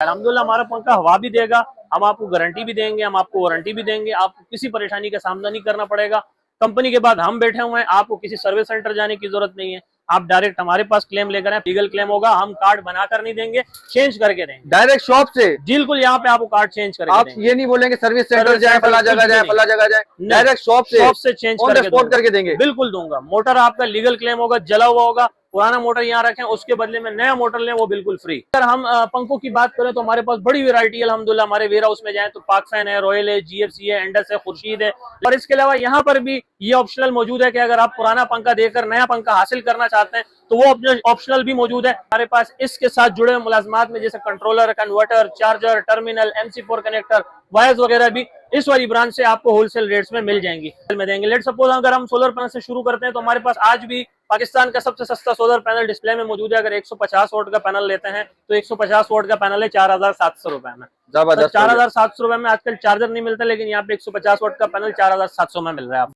अल्हम्दुलिल्लाह हमारा पंखा हवा भी देगा, हम आपको गारंटी भी देंगे, हम आपको वारंटी भी देंगे, आपको किसी परेशानी का सामना नहीं करना पड़ेगा। कंपनी के बाद हम बैठे हुए हैं, आपको किसी सर्विस सेंटर जाने की जरूरत नहीं है। आप डायरेक्ट हमारे पास क्लेम लेकर आए, लीगल क्लेम होगा, हम कार्ड बनाकर नहीं देंगे, चेंज करके देंगे डायरेक्ट शॉप से। बिल्कुल, यहाँ पे आपको कार्ड चेंज करके आप देंगे। ये नहीं बोलेंगे सर्विस सेंटर जाए, फला जगह जाए, फला जगह जाए, डायरेक्ट शॉप से चेंज करके देंगे। बिल्कुल दूंगा। मोटर आपका लीगल क्लेम होगा, जला हुआ होगा, पुराना मोटर यहाँ रखें, उसके बदले में नया मोटर लें, वो बिल्कुल फ्री। अगर हम पंखों की बात करें तो हमारे पास बड़ी वैरायटी है अल्हम्दुलिल्लाह। हमारे वेयर हाउस में जाएं तो पाक फैन है, रॉयल है, जीएफसी है, एंडस है, खुर्शीद है। और इसके अलावा यहाँ पर भी ये ऑप्शनल मौजूद है कि अगर आप पुराना पंखा देकर नया पंखा हासिल करना चाहते हैं तो वो ऑप्शनल भी मौजूद है हमारे पास। इसके साथ जुड़े हुए मुलाजमात में जैसे controller, converter, charger, terminal, MC4 connector, wires वगैरह भी इस वाली ब्रांच से आपको होलसेल रेट्स में मिल जाएंगी, में देंगे। लेट सपोज अगर हम सोलर पैनल से शुरू करते हैं तो हमारे पास आज भी पाकिस्तान का सबसे सस्ता सोलर पैनल डिस्प्ले में मौजूद है। अगर 150 वोट का पैनल लेते हैं तो 150 वोट का पैनल है 4700 रुपए में। जबरदस्त। 4700 रुपए में आजकल चार्जर नहीं मिलता, लेकिन यहाँ पे 150 वोट का पैनल 4700 में मिल रहा है आपको।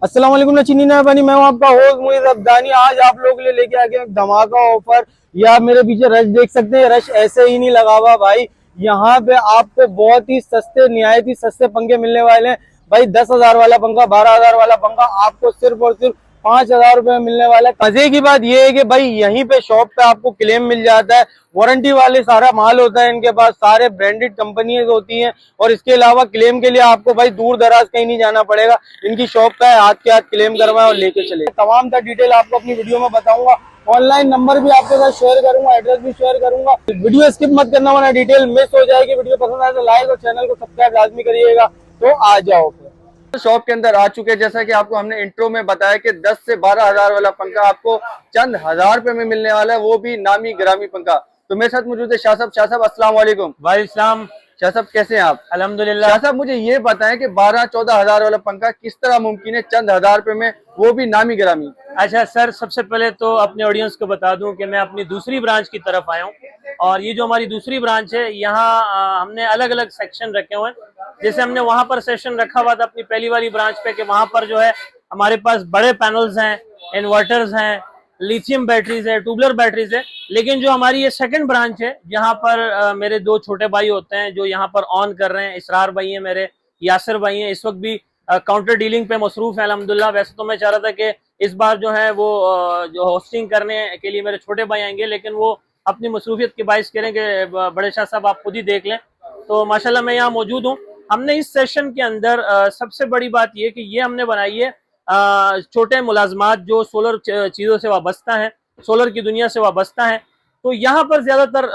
अस्सलाम वालेकुम नचीनी ना बनी, मैं हूं आपका होस्ट मुइज़ अब्दानी। आज आप लोगों के लिए लेके आ गए एक धमाका ऑफर। ये आप मेरे पीछे रश देख सकते हैं, रश ऐसे ही नहीं लगा हुआ भाई। यहाँ पे आपको बहुत ही सस्ते, निहायत ही सस्ते पंखे मिलने वाले हैं भाई। 10,000 वाला पंखा, 12,000 वाला पंखा आपको सिर्फ और सिर्फ 5,000 रुपए में मिलने वाला है। मजे की बात यह है कि भाई यहीं पे शॉप पे आपको क्लेम मिल जाता है, वारंटी वाले सारा माल होता है इनके पास, सारे ब्रांडेड कंपनियां होती हैं। और इसके अलावा क्लेम के लिए आपको भाई दूर दराज कहीं नहीं जाना पड़ेगा, इनकी शॉप पे हाथ के हाथ क्लेम करवाएं और लेके चले। तमाम तर डिटेल आपको अपनी वीडियो में बताऊंगा, ऑनलाइन नंबर भी आपके साथ शेयर करूंगा, एड्रेस भी शेयर करूंगा। वीडियो स्किप मत करना वरना डिटेल मिस हो जाएगी। वीडियो पसंद आए तो लाइक और चैनल को सब्सक्राइब लाजमी करिएगा। तो आ जाओ शॉप के अंदर आ चुके हैं। जैसा कि आपको हमने इंट्रो में बताया कि 10 से 12,000 वाला पंखा आपको चंद हजार रुपए में मिलने वाला है, वो भी नामी ग्रामी पंखा। तो मेरे साथ मौजूद है शाह साहब। शाह साहब अस्सलाम वालेकुम। वालेकुम। शाह साहब कैसे हैं आप? अल्हम्दुलिल्लाह। शाह साहब मुझे ये बताएं कि 12-14 हजार वाला पंखा किस तरह मुमकिन है चंद हजार रुपए में, वो भी नामी ग्रामी? अच्छा सर, सबसे पहले तो अपने ऑडियंस को बता दूं कि मैं अपनी दूसरी ब्रांच की तरफ आया हूं, और ये जो हमारी दूसरी ब्रांच है यहाँ हमने अलग अलग सेक्शन रखे हुए हैं। जैसे हमने वहां पर सेक्शन रखा हुआ था अपनी पहली वाली ब्रांच पे कि वहां पर जो है हमारे पास बड़े पैनल्स हैं, इन्वर्टर्स हैं, लिथियम बैटरीज है, ट्यूबलर बैटरीज है। लेकिन जो हमारी ये सेकंड ब्रांच है जहाँ पर मेरे दो छोटे भाई होते हैं जो यहाँ पर ऑन कर रहे हैं, इसरार भाई है मेरे, यासिर भाई हैं, इस वक्त भी काउंटर डीलिंग पे मसरूफ है अल्हम्दुलिल्लाह। वैसे तो मैं चाह रहा था कि इस बार जो है वो जो होस्टिंग करने के लिए मेरे छोटे भाई आएंगे, लेकिन वो अपनी मसरूफियत के बाइस करें कि बड़े शाह साहब आप खुद ही देख लें। तो माशाल्लाह मैं यहाँ मौजूद हूँ। हमने इस सेशन के अंदर सबसे बड़ी बात यह कि ये हमने बनाई है छोटे मुलाजमात जो सोलर चीज़ों से वाबस्ता है, सोलर की दुनिया से वाबस्ता है। तो यहाँ पर ज्यादातर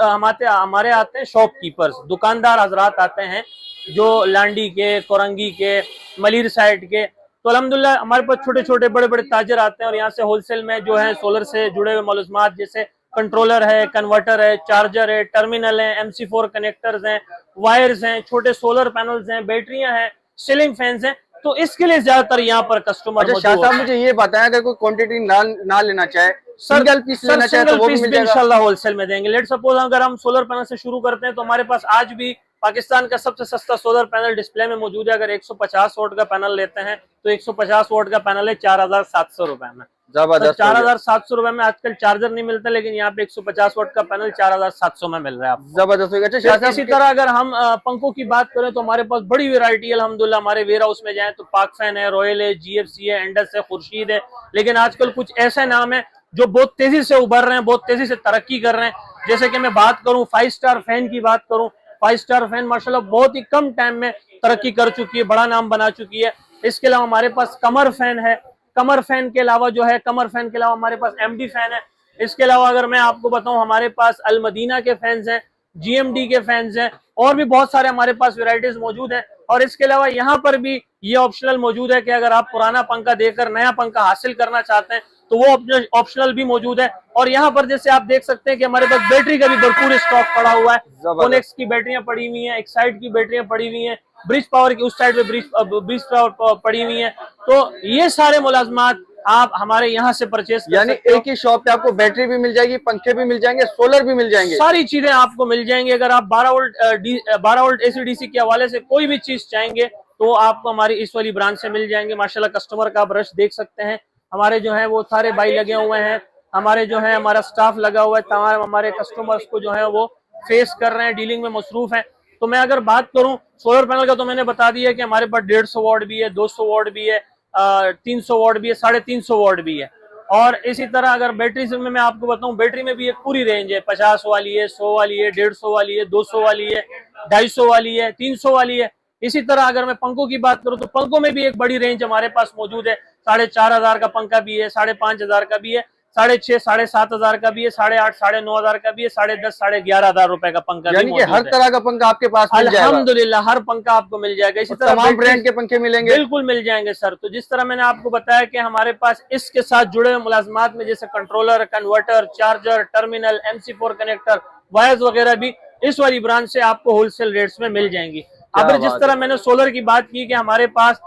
हमारे आते हैं शॉपकीपर्स, दुकानदार हजरात आते हैं जो लांडी के, कोरंगी के, मलिर साइड के। तो अल्हम्दुलिल्लाह हमारे पास छोटे छोटे बड़े बड़े ताजर आते हैं और यहाँ से होलसेल में जो है सोलर से जुड़े हुए मुलाजमात जैसे कंट्रोलर है, कन्वर्टर है, चार्जर है, टर्मिनल है, MC4 कनेक्टर्स हैं, वायर्स हैं, छोटे सोलर पैनल्स हैं, बैटरियां हैं, सीलिंग फैंस हैं। तो इसके लिए ज्यादातर यहाँ पर कस्टमर। अच्छा शाह साहब मुझे ये बताएं, अगर कोई क्वांटिटी ना लेना चाहे, सिंगल पीस लेना चाहे तो वो भी मिल जाएगा? इंशाल्लाह होलसेल में देंगे। लेट सपोज अगर हम सोलर पैनल से शुरू करते हैं तो हमारे पास आज भी पाकिस्तान का सबसे सस्ता सोलर पैनल डिस्प्ले में मौजूद है। अगर 150 वोट का पैनल लेते हैं तो 150 वोट का पैनल है 4700 रुपए में। जबरदस्त। 4700 रुपए में आजकल चार्जर नहीं मिलता, लेकिन यहाँ पे 150 वोट का पैनल 4700 में मिल रहा है आपको। जबरदस्त। अच्छा इसी तरह अगर हम पंखों की बात करें तो हमारे पास बड़ी वैरायटी है अल्हम्दुलिल्लाह। हमारे वेयर हाउस में जाएं तो पाक फैन है, रॉयल है, जीएफसी है, एंडस है, खुर्शीद है। लेकिन आजकल कुछ ऐसे नाम है जो बहुत तेजी से उभर रहे हैं, बहुत तेजी से तरक्की कर रहे हैं। जैसे कि मैं बात करूं 5 स्टार फैन की बात करूं, 5 स्टार फैन माशाल्लाह बहुत ही कम टाइम में तरक्की कर चुकी है, बड़ा नाम बना चुकी है। इसके अलावा हमारे पास कमर फैन है। कमर फैन के अलावा जो है, कमर फैन के अलावा हमारे पास MD फैन है। इसके अलावा अगर मैं आपको बताऊं हमारे पास अल मदीना के फैंस हैं, GMD के फैंस हैं, और भी बहुत सारे हमारे पास वेराइटीज मौजूद हैं। और इसके अलावा यहाँ पर भी ये ऑप्शनल मौजूद है कि अगर आप पुराना पंखा देकर नया पंखा हासिल करना चाहते हैं तो वो ऑप्शनल भी मौजूद है। और यहाँ पर जैसे आप देख सकते हैं कि हमारे पास बैटरी का भी भरपूर स्टॉक पड़ा हुआ है। कोनेक्स की बैटरियां पड़ी हुई हैं, एक साइड की बैटरियां पड़ी हुई हैं, ब्रिज पावर की उस साइड पे ब्रिज पावर पड़ी हुई है। तो ये सारे मुलाजमात आप हमारे यहाँ से परचेस कर यानी एक ही शॉप पे आपको बैटरी भी मिल जाएगी, पंखे भी मिल जाएंगे, सोलर भी मिल जाएंगे, सारी चीजें आपको मिल जाएंगी। अगर आप 12 वोल्ट AC/DC के हवाले से कोई भी चीज चाहेंगे तो आपको हमारी इस वाली ब्रांच से मिल जाएंगे। माशाल्लाह कस्टमर का आप रश देख सकते हैं। हमारे जो है वो सारे भाई लगे हुए हैं, हमारे जो है हमारा स्टाफ लगा हुआ है, तमाम हमारे कस्टमर्स को जो है वो फेस कर रहे हैं, डीलिंग में मसरूफ हैं। तो मैं अगर बात करूं सोलर पैनल का, तो मैंने बता दिया कि हमारे पास 150 वाट भी है, 200 वाट भी है, 300 वाट भी है, 350 वाट भी है। और इसी तरह अगर बैटरी में मैं आपको बताऊं, बैटरी में भी एक पूरी रेंज है, 50 वाली है, 100 वाली है, 150 वाली है, 200 वाली है, 250 वाली है, 300 वाली है। इसी तरह अगर मैं पंखों की बात करूं तो पंखों में भी एक बड़ी रेंज हमारे पास मौजूद है। 4,500 का पंखा भी है, 5,500 का भी है, 6,500 7,500 का भी है, 8,500 9,500 का भी है, 10,500 11,500 रुपए का पंखा भी यानी कि हर तरह का पंखा आपके पास मिल जाएगा। अल्हम्दुलिल्लाह हर पंखा आपको मिल जाएगा। इसी तरह तमाम ब्रांड के पंखे मिलेंगे, बिल्कुल मिल जाएंगे सर। तो जिस तरह मैंने आपको बताया कि हमारे पास इसके साथ जुड़े हुए मुलाजमात में जैसे controller, converter, charger, terminal, MC4 connector, wires वगैरह भी इस वाली ब्रांच से आपको होलसेल रेट्स में मिल जाएंगी। अब जिस तरह मैंने सोलर की बात की कि हमारे पास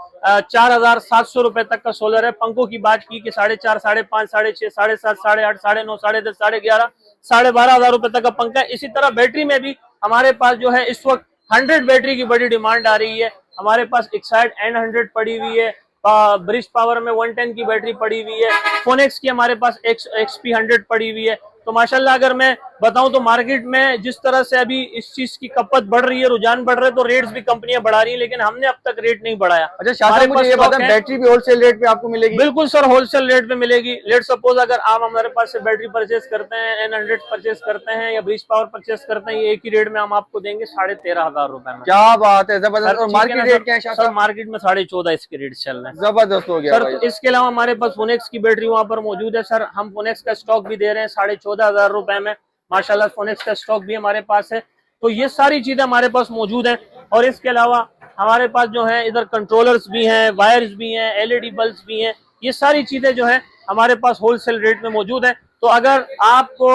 4,700 रुपए तक का सोलर है, पंखों की बात की कि 4,500, 5,500, 6,500, 7,500, 8,500, 9,500, 10,500, 11,500, 12,500 रुपए तक का पंखा है। इसी तरह बैटरी में भी हमारे पास जो है इस वक्त 100 बैटरी की बड़ी डिमांड आ रही है। हमारे पास एक्साइड N100 पड़ी हुई है, ब्रिज पावर में 110 की बैटरी पड़ी हुई है, फोनेक्स की हमारे पास XP100 पड़ी हुई है। तो माशाल्लाह अगर मैं बताऊं तो मार्केट में जिस तरह से अभी इस चीज की खपत बढ़ रही है, रुझान बढ़ रहा है, तो रेट्स भी कंपनियां बढ़ा रही हैं, लेकिन हमने अब तक रेट नहीं बढ़ाया। अच्छा शाह साहब, मुझे ये बताएं बैटरी भी होलसेल रेट पे आपको मिलेगी? बिल्कुल सर, होलसेल रेट पे मिलेगी। लेट सपोज अगर आप हमारे पास से बैटरी परचेस करते हैं, N100 परचेस करते हैं या ब्रिज पावर परचेस करते हैं, ये एक ही रेट में हम आपको देंगे 13,500 रुपए में। क्या बात है, जबरदस्त। और मार्केट रेट क्या है शाह साहब? मार्केट में 14,500 इसके रेट चल रहे हैं। जबरदस्त हो गया सर। इसके अलावा हमारे पास फोनेक्स की बैटरी वहां पर मौजूद है सर। हम फोनेक्स का स्टॉक भी दे रहे हैं 14,500 रुपए में। माशाल्लाह फोनेक्स का स्टॉक भी हमारे पास है। तो ये सारी चीजें हमारे पास मौजूद हैं। और इसके अलावा हमारे पास जो है इधर कंट्रोलर्स भी हैं, वायर्स भी हैं, LED बल्ब्स भी हैं। ये सारी चीजें जो है हमारे पास होलसेल रेट में मौजूद है। तो अगर आपको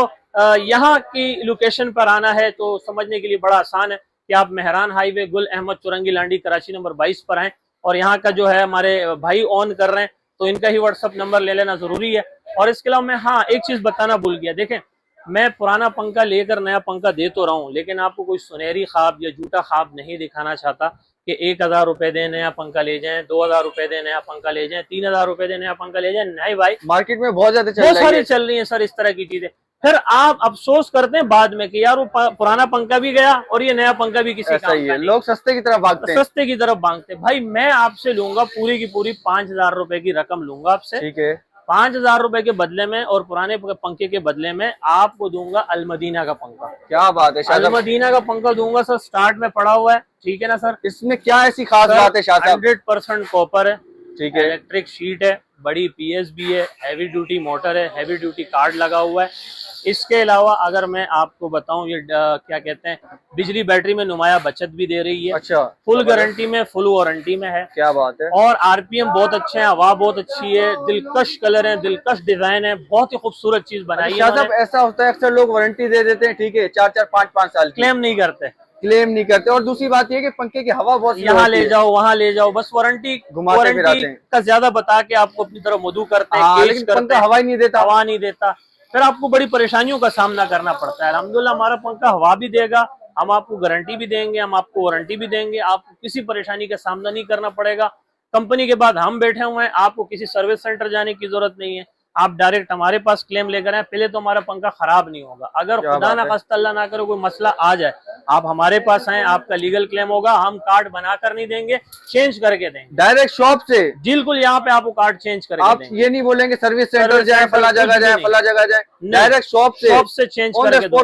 यहाँ की लोकेशन पर आना है तो समझने के लिए बड़ा आसान है कि आप मेहरान हाईवे, गुल अहमद चुरंगी लांडी, कराची नंबर 22 पर आए। और यहाँ का जो है हमारे भाई ऑन कर रहे हैं, तो इनका ही व्हाट्सअप नंबर ले लेना जरूरी है। और इसके अलावा मैं एक चीज बताना भूल गया। देखें, मैं पुराना पंखा लेकर नया पंखा दे तो रहा हूँ, लेकिन आपको कोई सुनहरी ख्वाब या झूठा ख्वाब नहीं दिखाना चाहता कि 1,000 रुपए दे नया पंखा ले जाएं, 2,000 रुपए दे नया पंखा ले जाएं, 3,000 रुपए दे नया पंखा ले जाएं। नहीं भाई, मार्केट में बहुत ज्यादा चल रही है सर इस तरह की चीजें। फिर आप अफसोस करते हैं बाद में कि यार वो पुराना पंखा भी गया और ये नया पंखा भी किसी काम का नहीं। लोग सस्ते की तरफ भागते हैं। सस्ते की तरफ भागते। भाई मैं आपसे लूंगा पूरी की पूरी 5,000 रुपए की रकम लूंगा आपसे, ठीक है। 5,000 रुपए के बदले में और पुराने पंखे के बदले में आपको दूंगा अलमदीना का पंखा। क्या बात है, अलमदीना का पंखा दूंगा सर। स्टार्ट में पड़ा हुआ है, ठीक है ना सर। इसमें क्या ऐसी खास बात है शाह साहब? 100% कॉपर है, ठीक है। इलेक्ट्रिक शीट है, बड़ी PSB है, हैवी ड्यूटी मोटर है, हैवी ड्यूटी कार्ड लगा हुआ है। इसके अलावा अगर मैं आपको बताऊं, ये क्या कहते हैं, बिजली बैटरी में नुमाया बचत भी दे रही है। अच्छा। फुल गारंटी में, फुल वारंटी में है। क्या बात है। और RPM बहुत अच्छे हैं, हवा बहुत अच्छी है, दिलकश कलर है, दिलकश डिजाइन है, बहुत ही खूबसूरत चीज बनाई है। साहब ऐसा होता है अक्सर लोग वारंटी दे देते हैं, ठीक है, 4-4, 5-5 साल, क्लेम नहीं करते। और दूसरी बात ये कि पंखे की हवा बहुत यहाँ ले जाओ, वहाँ ले जाओ, बस वारंटी का ज्यादा बता के आपको अपनी तरफ मधु करते हैं, लेकिन पंखा हवा ही नहीं देता। हवा नहीं देता, फिर आपको बड़ी परेशानियों का सामना करना पड़ता है। अल्हम्दुलिल्लाह हमारा पंखा हवा भी देगा, हम आपको गारंटी भी देंगे, हम आपको वारंटी भी देंगे, आपको किसी परेशानी का सामना नहीं करना पड़ेगा। कंपनी के बाद हम बैठे हुए हैं, आपको किसी सर्विस सेंटर जाने की जरूरत नहीं है। आप डायरेक्ट हमारे पास क्लेम लेकर आए, पहले तो हमारा पंखा खराब नहीं होगा। अगर खुदा ना खास्ता अल्लाह ना करे कोई मसला आ जाए, आप हमारे पास आए, आपका लीगल क्लेम होगा, हम कार्ड बनाकर नहीं देंगे, चेंज करके देंगे डायरेक्ट शॉप से। बिल्कुल, यहाँ पे आपको कार्ड चेंज करके आप देंगे। ये नहीं बोलेंगे सर्विस सेंटर जाए, फला जगह जाए, फला जगह जाए, डायरेक्ट शॉप से चेंज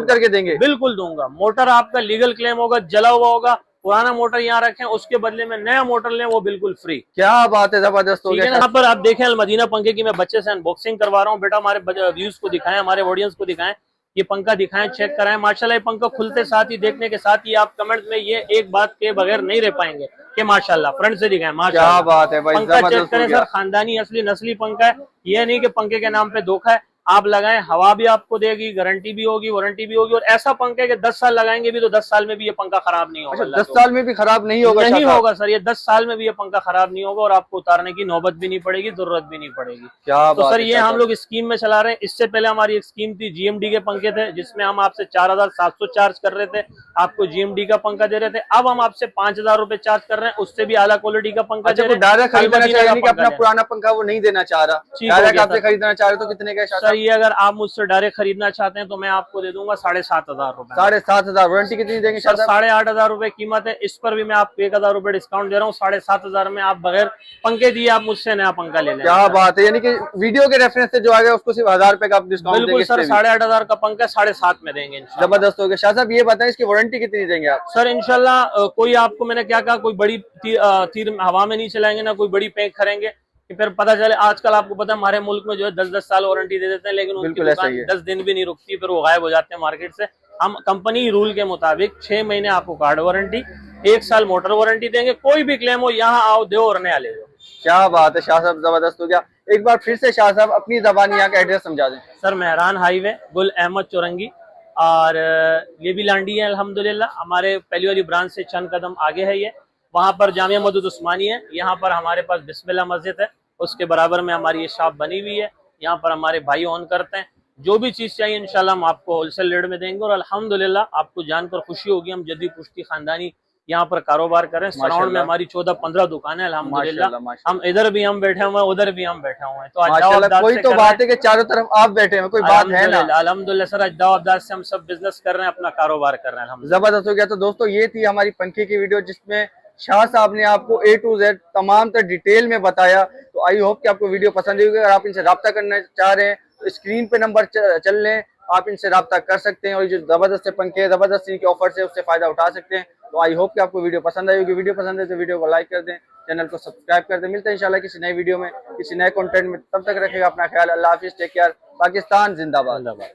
करके देंगे। बिल्कुल दूंगा। मोटर आपका लीगल क्लेम होगा, जला हुआ होगा, पुराना मोटर यहाँ रखें, उसके बदले में नया मोटर लें, वो बिल्कुल फ्री। क्या बात है, जबरदस्त हो गया। यहाँ पर आप देखें अलमदीना पंखे की मैं बच्चे से अनबॉक्सिंग करवा रहा हूँ। बेटा हमारे व्यूज को दिखाएं, हमारे ऑडियंस को दिखाएं, ये पंखा दिखाएं, चेक कराएं। माशाल्लाह ये पंखा खुलते साथ ही, देखने के साथ ही आप कमेंट में ये एक बात के बगैर नहीं रह पाएंगे कि माशाल्लाह। फ्रंट से दिखाएं, माशाल्लाह। क्या बात है भाई, पंखा चेक करें सर, खानदानी असली नस्ली पंखा है। ये नहीं कि पंखे के नाम पे धोखा है। आप लगाएं, हवा भी आपको देगी, गारंटी भी होगी, वारंटी भी होगी। और ऐसा पंखा है कि 10 साल लगाएंगे भी तो 10 साल में भी ये पंखा खराब नहीं होगा। 10 साल में भी खराब नहीं होगा? नहीं होगा सर, ये 10 साल में भी ये पंखा खराब नहीं होगा और आपको उतारने की नौबत भी नहीं पड़ेगी, जरूरत भी नहीं पड़ेगी। क्या तो सर ये हम लोग स्कीम में चला रहे हैं। इससे पहले हमारी एक स्कीम थी, GMD के पंखे थे, जिसमें हम आपसे 4,700 चार्ज कर रहे थे, आपको GMD का पंखा दे रहे थे। अब हम आपसे 5,000 रुपए चार्ज कर रहे हैं, उससे भी आला क्वालिटी का पंखा दे रहे हैं। डायरेक्ट खरीदना चाहिए, अपना पुराना पंखा वो नहीं देना चाह रहा, डायरेक्ट आपसे खरीदना चाह रहे, तो कितने का? सर ये अगर आप मुझसे डायरेक्ट खरीदना चाहते हैं तो मैं आपको दे दूंगा 7,500 रुपए। 7,500। वारंटी कितनी देंगे सर? शाह साहब? 8,500 रुपए कीमत है, इस पर भी मैं आपको 1,000 रुपए डिस्काउंट दे रहा हूँ। 7,500 में आप बगैर पंखे दिए आप मुझसे नया पंखा ले लें। क्या बात है, यानी कि वीडियो के रेफरेंस से जो आ गया उसको सिर्फ 1,000 रुपए का आप डिस्काउंट बिल्कुल सर, 8,500 का पंखा 7,500 में देंगे इंशाल्लाह। जबरदस्त हो गया। शाह साहब ये बताएं इसकी वारंटी कितनी देंगे आप? सर इंशाल्लाह कोई आपको, मैंने क्या कहा, कोई बड़ी तीर हवा में नहीं चलाएंगे ना कोई बड़ी पैक करेंगे कि फिर पता चले। आजकल आपको पता है हमारे मुल्क में जो है 10-10 साल वारंटी दे देते हैं, लेकिन उनकी दुकान 10 दिन भी नहीं रुकती, फिर वो गायब हो जाते हैं मार्केट से। हम कंपनी रूल के मुताबिक 6 महीने आपको कार्ड वारंटी, 1 साल मोटर वारंटी देंगे। कोई भी क्लेम हो यहाँ आओ, दो और नया ले लो। क्या बात है शाह साहब, जबरदस्त हो गया। एक बार फिर से शाह साहब अपनी ज़बान यहाँ का एड्रेस समझा दें। सर मेहरान हाईवे, गुल अहमद चौरंगी, और ये भी लांडी है अल्हम्दुलिल्लाह। हमारे पहली वाली ब्रांच से चंद कदम आगे है ये, वहाँ पर जामिया मस्जिद उस्मानी है, यहाँ पर हमारे पास बिस्मिल्लाह मस्जिद है, उसके बराबर में हमारी ये शॉप बनी हुई है। यहाँ पर हमारे भाई ऑन करते हैं। जो भी चीज़ चाहिए इंशाल्लाह हम आपको होलसेल रेट में देंगे। और अल्हम्दुलिल्लाह आपको जानकर खुशी होगी, हम जद्दी पुश्ती खानदानी यहाँ पर कारोबार करें। सराउंड में हमारी 14-15 दुकानें अल्हम्दुलिल्लाह। हम इधर भी हम बैठे हुए हैं, उधर भी हम बैठे हुए हैं। तो कोई तो बात है कि चारों तरफ आप बैठे हैं, कोई बात है ना? अल्हम्दुलिल्लाह सर, अजदाद से हम सब बिजनेस कर रहे हैं, अपना कारोबार कर रहे हैं। जबरदस्त हो गया। तो दोस्तों ये थी हमारी पंखे की वीडियो, जिसमें शाह साहब ने आपको A to Z तमाम तर डिटेल में बताया। तो आई होप कि आपको वीडियो पसंद होगी। अगर आप इनसे रब्ता करना चाह रहे हैं तो स्क्रीन पे नंबर चल लें, आप इनसे रब्ता कर सकते हैं। और जो जबरदस्त से पंखे, जबरदस्त इनके ऑफर से उससे फायदा उठा सकते हैं। तो आई होप कि आपको वीडियो पसंद आई होगी। वीडियो पसंद है तो वीडियो को लाइक कर दें, चैनल को सब्सक्राइब कर दें। मिलते हैं इंशाल्लाह किसी नई वीडियो में, किसी नए कंटेंट में। तब तक रखिएगा अपना ख्याल। अल्लाह हाफिज, टेक केयर। पाकिस्तान जिंदाबाद।